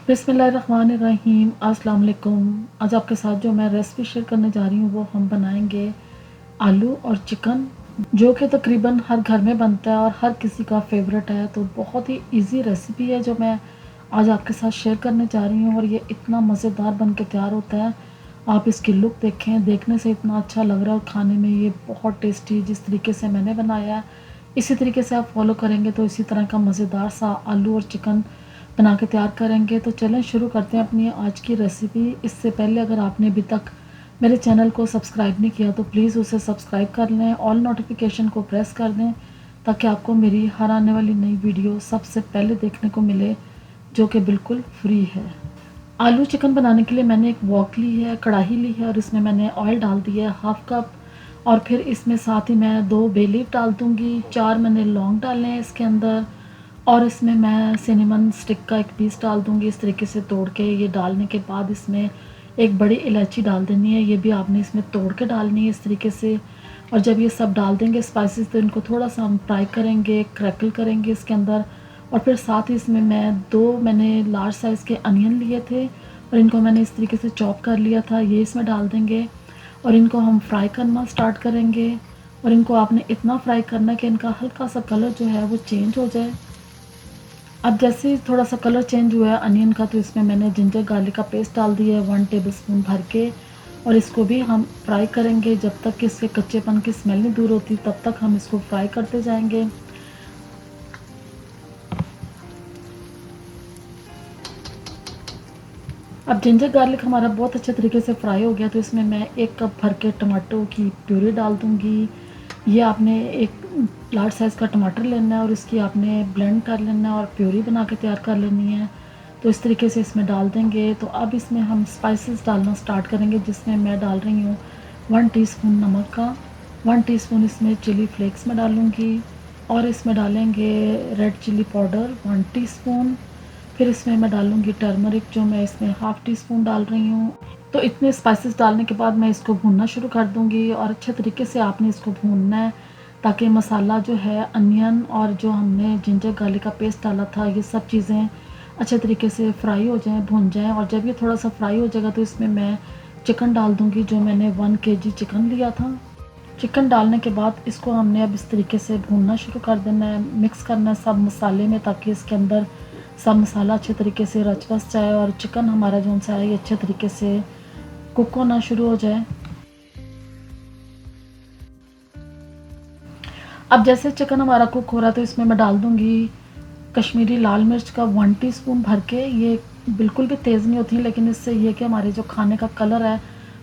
बिस्मिल्लाहिर्रहमानिर्रहीम। अस्सलाम वालेकुम। आज आपके साथ जो मैं रेसिपी शेयर करने जा रही हूँ वो हम बनाएंगे आलू और चिकन, जो कि तकरीबन हर घर में बनता है और हर किसी का फेवरेट है। तो बहुत ही इजी रेसिपी है जो मैं आज आपके साथ शेयर करने जा रही हूँ और ये इतना मज़ेदार बन के तैयार होता है। आप इसकी लुक देखें, देखने से इतना अच्छा लग रहा है और खाने में ये बहुत टेस्टी, जिस तरीके से मैंने बनाया है इसी तरीके से आप फॉलो करेंगे तो इसी तरह का मज़ेदार सा आलू और चिकन बना के तैयार करेंगे। तो चलें शुरू करते हैं अपनी आज की रेसिपी। इससे पहले अगर आपने अभी तक मेरे चैनल को सब्सक्राइब नहीं किया तो प्लीज़ उसे सब्सक्राइब कर लें, ऑल नोटिफिकेशन को प्रेस कर दें ताकि आपको मेरी हर आने वाली नई वीडियो सबसे पहले देखने को मिले, जो कि बिल्कुल फ्री है। आलू चिकन बनाने के लिए मैंने एक वॉक ली है, कढ़ाई ली है और इसमें मैंने ऑयल डाल दिया है 1/2 कप। और फिर इसमें साथ ही मैं 2 बे लीफ डाल दूँगी, 4 मैंने लौंग डाले हैं इसके अंदर और इसमें मैं सिनेमन स्टिक का एक पीस डाल दूँगी इस तरीके से तोड़ के। ये डालने के बाद इसमें एक बड़ी इलायची डाल देनी है, ये भी आपने इसमें तोड़ के डालनी है इस तरीके से। और जब ये सब डाल देंगे स्पाइसेस तो इनको थोड़ा सा हम फ्राई करेंगे, क्रैकल करेंगे इसके अंदर। और फिर साथ ही इसमें मैंने लार्ज साइज़ के अनियन लिए थे और इनको मैंने इस तरीके से चॉप कर लिया था, ये इसमें डाल देंगे और इनको हम फ्राई करना स्टार्ट करेंगे। और इनको आपने इतना फ्राई करना कि इनका हल्का सा कलर जो है वो चेंज हो जाए। अब जैसे ही थोड़ा सा कलर चेंज हुआ है अनियन का तो इसमें मैंने जिंजर गार्लिक का पेस्ट डाल दिया है 1 टेबलस्पून भर के और इसको भी हम फ्राई करेंगे जब तक कि इसके कच्चेपन की स्मेल नहीं दूर होती, तब तक हम इसको फ्राई करते जाएंगे। अब जिंजर गार्लिक हमारा बहुत अच्छे तरीके से फ्राई हो गया तो इसमें मैं 1 कप भर के टमाटो की प्यूरी डाल दूँगी। ये आपने एक लार्ज साइज़ का टमाटर लेना है और इसकी आपने ब्लेंड कर लेना है और प्यूरी बना के तैयार कर लेनी है। तो इस तरीके से इसमें डाल देंगे। तो अब इसमें हम स्पाइसेस डालना स्टार्ट करेंगे, जिसमें मैं डाल रही हूँ 1 टीस्पून नमक का, 1 टीस्पून इसमें चिली फ्लेक्स में डालूँगी और इसमें डालेंगे रेड चिली पाउडर 1 टीस्पून। फिर इसमें मैं डालूँगी टर्मरिक, जो मैं इसमें 1/2 टीस्पून डाल रही हूँ। तो इतने स्पाइसेस डालने के बाद मैं इसको भूनना शुरू कर दूँगी और अच्छे तरीके से आपने इसको भूनना है ताकि मसाला जो है, अनियन और जो हमने जिंजर गार्लिक का पेस्ट डाला था, ये सब चीज़ें अच्छे तरीके से फ्राई हो जाएँ, भुन जाएँ। और जब ये थोड़ा सा फ्राई हो जाएगा तो इसमें मैं चिकन डाल दूँगी, जो मैंने 1 केजी चिकन लिया था। चिकन डालने के बाद इसको हमने अब इस तरीके से भूनना शुरू कर देना है, मिक्स करना है सब मसाले में ताकि इसके अंदर सब मसाला अच्छे तरीके से रच बस जाए और चिकन हमारा जो सा है ये अच्छे तरीके से कुक होना शुरू हो जाए। अब जैसे चिकन हमारा कुक हो रहा है तो इसमें मैं डाल दूँगी कश्मीरी लाल मिर्च का 1 टीस्पून भर के। ये बिल्कुल भी तेज़ नहीं होती, लेकिन इससे ये कि हमारे जो खाने का कलर है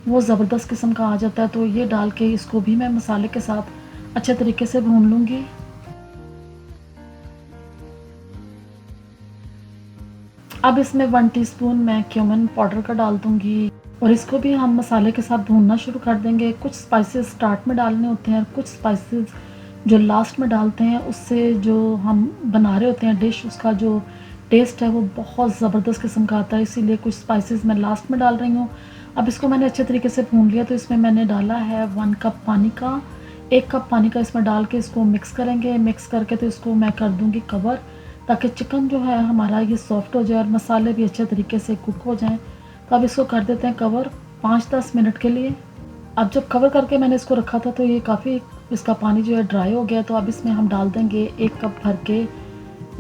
वो ज़बरदस्त किस्म का आ जाता है। तो ये डाल के इसको भी मैं मसाले के साथ अच्छे तरीके से भून लूँगी। अब इसमें 1 टीस्पून मैं क्यूमिन पाउडर का डाल दूँगी और इसको भी हम मसाले के साथ भूनना शुरू कर देंगे। कुछ स्पाइसेस स्टार्ट में डालने होते हैं और कुछ स्पाइसेस जो लास्ट में डालते हैं, उससे जो हम बना रहे होते हैं डिश, उसका जो टेस्ट है वो बहुत ज़बरदस्त किस्म का आता है, इसीलिए कुछ स्पाइसेस मैं लास्ट में डाल रही हूँ। अब इसको मैंने अच्छे तरीके से भून लिया तो इसमें मैंने डाला है 1 कप पानी का, 1 कप पानी का इसमें डाल के इसको मिक्स करेंगे। मिक्स करके तो इसको मैं कर दूँगी कवर ताकि चिकन जो है हमारा ये सॉफ्ट हो जाए और मसाले भी अच्छे तरीके से कुक हो जाएं। तो अब इसको कर देते हैं कवर 5-10 मिनट के लिए। अब जब कवर करके मैंने इसको रखा था तो ये काफ़ी, इसका पानी जो है ड्राई हो गया। तो अब इसमें हम डाल देंगे 1 कप भर के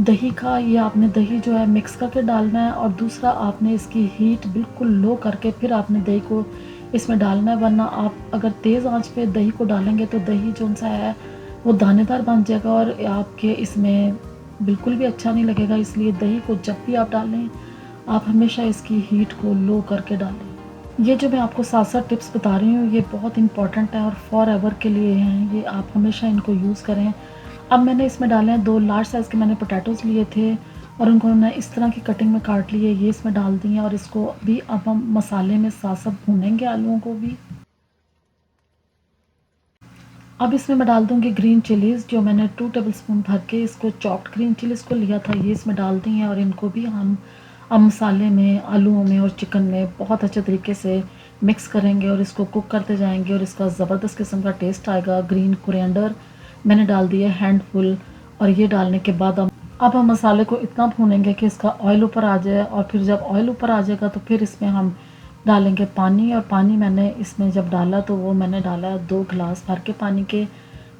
दही का। ये आपने दही जो है मिक्स करके डालना है और दूसरा आपने इसकी हीट बिल्कुल लो करके फिर आपने दही को इसमें डालना है, वरना आप अगर तेज़ आंच पे दही को डालेंगे तो दही जो सा है वो दानेदार बन जाएगा और आपके इसमें बिल्कुल भी अच्छा नहीं लगेगा। इसलिए दही को जब भी आप डालें आप हमेशा इसकी हीट को लो करके डालें। ये जो मैं आपको साथ साथ टिप्स बता रही हूँ ये बहुत इंपॉर्टेंट है और फॉर एवर के लिए हैं, ये आप हमेशा इनको यूज़ करें। अब मैंने इसमें डाले हैं 2 लार्ज साइज़ के मैंने पोटैटोज़ लिए थे और उनको मैं इस तरह की कटिंग में काट लिए, ये इसमें डाल दिए और इसको भी अब हम मसाले में साथ साथ भूनेंगे आलूओं को भी। अब इसमें मैं डाल दूँगी ग्रीन चिलीज़, जो मैंने 2 टेबलस्पून भर के इसको चॉप्ड ग्रीन चिलीज़ को लिया था, ये इसमें डाल दी हैं और इनको भी हम अब मसाले में, आलूओं में और चिकन में बहुत अच्छे तरीके से मिक्स करेंगे और इसको कुक करते जाएंगे और इसका ज़बरदस्त किस्म का टेस्ट आएगा। ग्रीन कोरिएंडर मैंने डाल दिया हैंडफुल और ये डालने के बाद अब हम मसाले को इतना भूनेंगे कि इसका ऑयल ऊपर आ जाए, और फिर जब ऑयल ऊपर आ जाएगा तो फिर इसमें हम डालेंगे पानी। और पानी मैंने इसमें जब डाला तो वो मैंने डाला 2 गिलास भर के पानी के,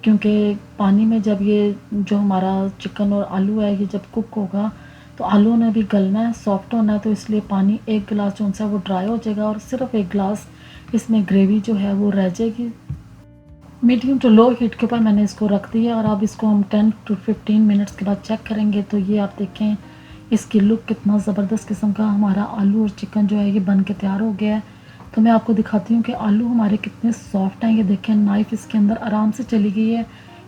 क्योंकि पानी में जब ये जो हमारा चिकन और आलू है ये जब कुक होगा तो आलू ने भी गलना है, सॉफ्ट होना है, तो इसलिए पानी 1 गिलास जो सा वो ड्राई हो जाएगा और सिर्फ 1 गिलास इसमें ग्रेवी जो है वो रह जाएगी। मीडियम टू लो हीट के ऊपर मैंने इसको रख दिया और अब इसको हम 10 टू 15 मिनट्स के बाद चेक करेंगे। तो ये आप देखें इसकी लुक कितना ज़बरदस्त किस्म का हमारा आलू और चिकन जो है ये बन के तैयार हो गया है। तो मैं आपको दिखाती हूँ कि आलू हमारे कितने सॉफ्ट हैं। ये देखें नाइफ़ इसके अंदर आराम से चली गई है,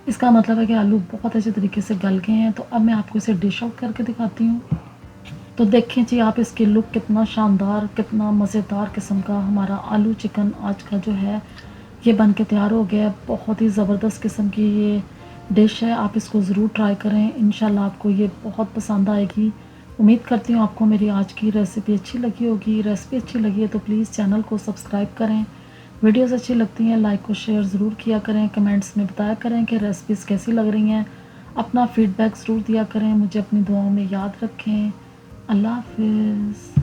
इसका मतलब है कि आलू बहुत अच्छे तरीके से गल गए हैं। तो अब मैं आपको इसे डिश आउट करके दिखाती हूँ। तो देखें जी आप इसकी लुक कितना शानदार, कितना मज़ेदार किस्म का हमारा आलू चिकन आज का जो है ये बन के तैयार हो गया है। बहुत ही ज़बरदस्त किस्म की ये डिश है, आप इसको ज़रूर ट्राई करें, इंशाल्लाह आपको ये बहुत पसंद आएगी। उम्मीद करती हूँ आपको मेरी आज की रेसिपी अच्छी लगी होगी। रेसिपी अच्छी लगी है तो प्लीज़ चैनल को सब्सक्राइब करें। वीडियोज़ अच्छी लगती हैं लाइक और शेयर ज़रूर किया करें। कमेंट्स में बताया करें कि रेसिपीज़ कैसी लग रही हैं। अपना फ़ीडबैक ज़रूर दिया करें। मुझे अपनी दुआओं में याद रखें। अल्लाह हाफ़िज़।